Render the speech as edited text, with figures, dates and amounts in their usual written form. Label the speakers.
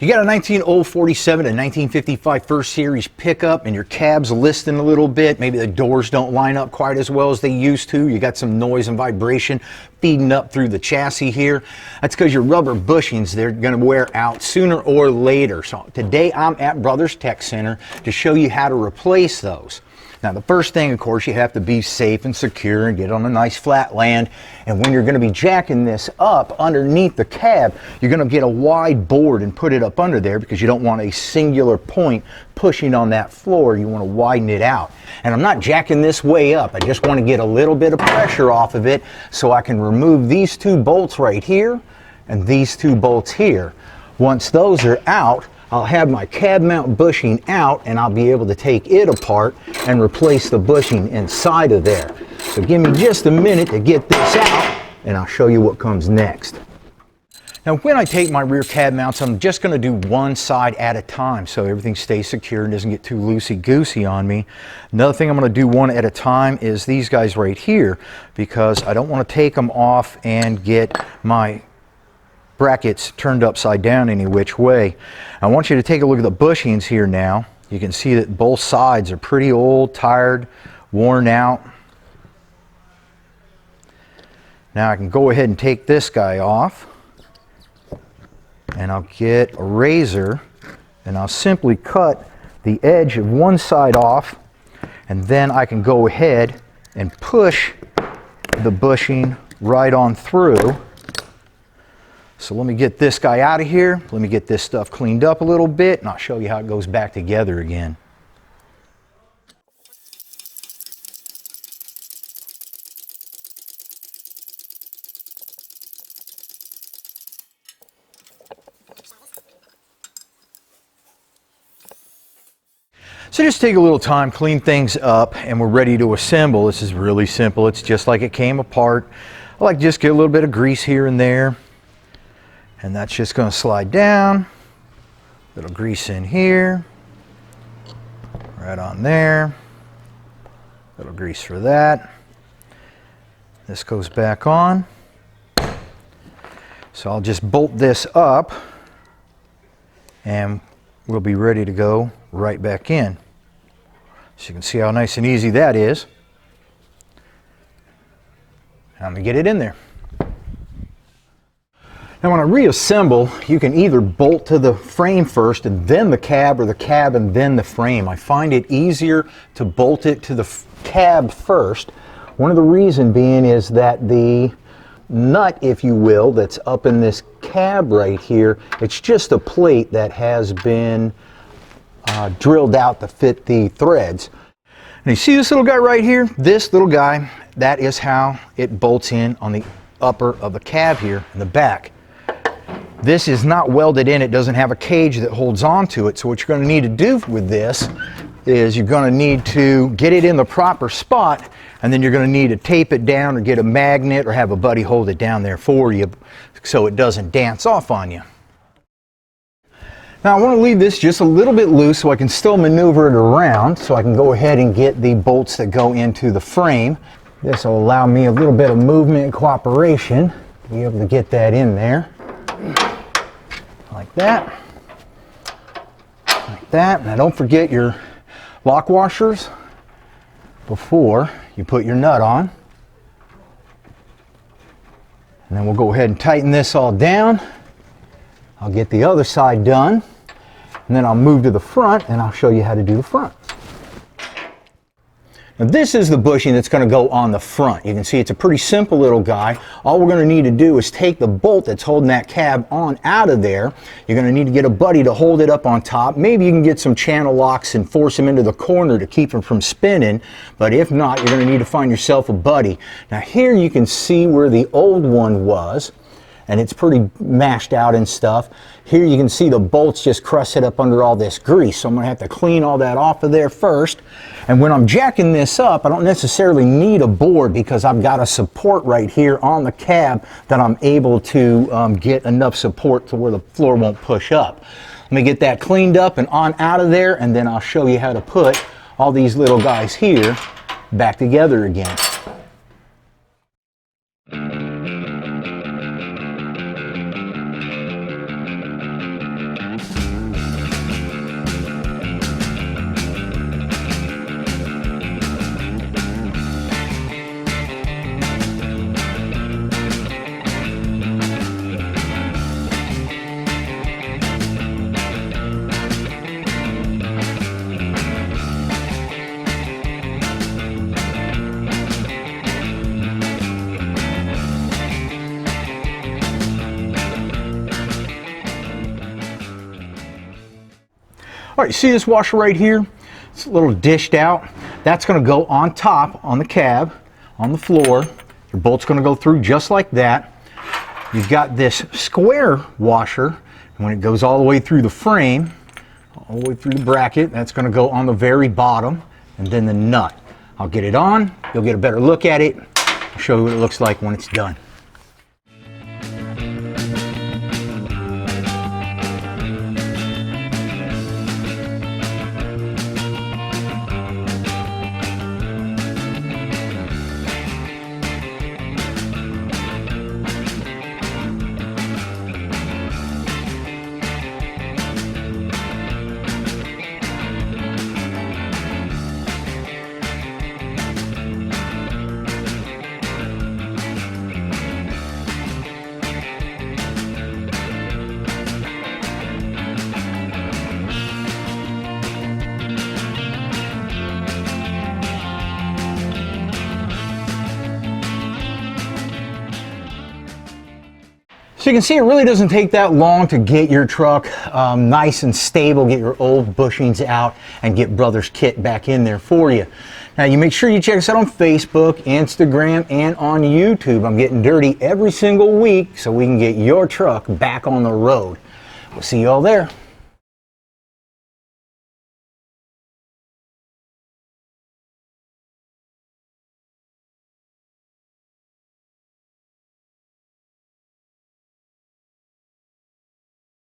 Speaker 1: You got a 1947 to 1955 first series pickup and your cab's listing a little bit. Maybe the doors don't line up quite as well as they used to. You got some noise and vibration feeding up through the chassis here. That's because your rubber bushings, they're going to wear out sooner or later. So today I'm at Brothers Tech Center to show you how to replace those. Now the first thing, of course, you have to be safe and secure and get on a nice flat land. And when you're going to be jacking this up underneath the cab, you're going to get a wide board and put it up under there because you don't want a singular point pushing on that floor. You want to widen it out. And I'm not jacking this way up. I just want to get a little bit of pressure off of it so I can remove these two bolts right here and these two bolts here. Once those are out, I'll have my cab mount bushing out and I'll be able to take it apart and replace the bushing inside of there. So give me just a minute to get this out and I'll show you what comes next. Now when I take my rear cab mounts, I'm just going to do one side at a time so everything stays secure and doesn't get too loosey-goosey on me. Another thing I'm going to do one at a time is these guys right here, because I don't want to take them off and get my brackets turned upside down any which way. I want you to take a look at the bushings here now. You can see that both sides are pretty old, tired, worn out. Now I can go ahead and take this guy off and I'll get a razor and I'll simply cut the edge of one side off, and then I can go ahead and push the bushing right on through. So let me get this guy out of here. Let me get this stuff cleaned up a little bit and I'll show you how it goes back together again. So just take a little time, clean things up, and we're ready to assemble. This is really simple. It's just like it came apart. I like to just get a little bit of grease here and there. And that's just going to slide down. Little grease in here. Right on there. Little grease for that. This goes back on. So I'll just bolt this up and we'll be ready to go right back in. So you can see how nice and easy that is. I'm going to get it in there. Now when I reassemble, you can either bolt to the frame first and then the cab, or the cab and then the frame. I find it easier to bolt it to the cab first. One of the reasons being is that the nut, if you will, that's up in this cab right here, it's just a plate that has been drilled out to fit the threads. And you see this little guy right here? This little guy, that is how it bolts in on the upper of the cab here in the back. This is not welded in. It doesn't have a cage that holds on to it. So what you're going to need to do with this is you're going to need to get it in the proper spot, and then you're going to need to tape it down or get a magnet or have a buddy hold it down there for you so it doesn't dance off on you. Now I want to leave this just a little bit loose so I can still maneuver it around, so I can go ahead and get the bolts that go into the frame. This will allow me a little bit of movement and cooperation to be able to get that in there. Like that. Like that. Now don't forget your lock washers before you put your nut on. And then we'll go ahead and tighten this all down. I'll get the other side done, and then I'll move to the front and I'll show you how to do the front. Now this is the bushing that's going to go on the front. You can see it's a pretty simple little guy. All we're going to need to do is take the bolt that's holding that cab on out of there. You're going to need to get a buddy to hold it up on top. Maybe you can get some channel locks and force them into the corner to keep them from spinning. But if not, you're going to need to find yourself a buddy. Now here you can see where the old one was, and it's pretty mashed out and stuff. Here you can see the bolts just crusted up under all this grease. So I'm going to have to clean all that off of there first. And when I'm jacking this up, I don't necessarily need a board because I've got a support right here on the cab that I'm able to get enough support to where the floor won't push up. Let me get that cleaned up and on out of there, and then I'll show you how to put all these little guys here back together again. All right, see this washer right here? It's a little dished out. That's going to go on top on the cab, on the floor. Your bolt's going to go through just like that. You've got this square washer, and when it goes all the way through the frame, all the way through the bracket, that's going to go on the very bottom, and then the nut. I'll get it on, you'll get a better look at it. I'll show you what it looks like when it's done. So you can see it really doesn't take that long to get your truck nice and stable, get your old bushings out, and get Brother's Kit back in there for you. Now you make sure you check us out on Facebook, Instagram, and on YouTube. I'm getting dirty every single week so we can get your truck back on the road. We'll see you all there.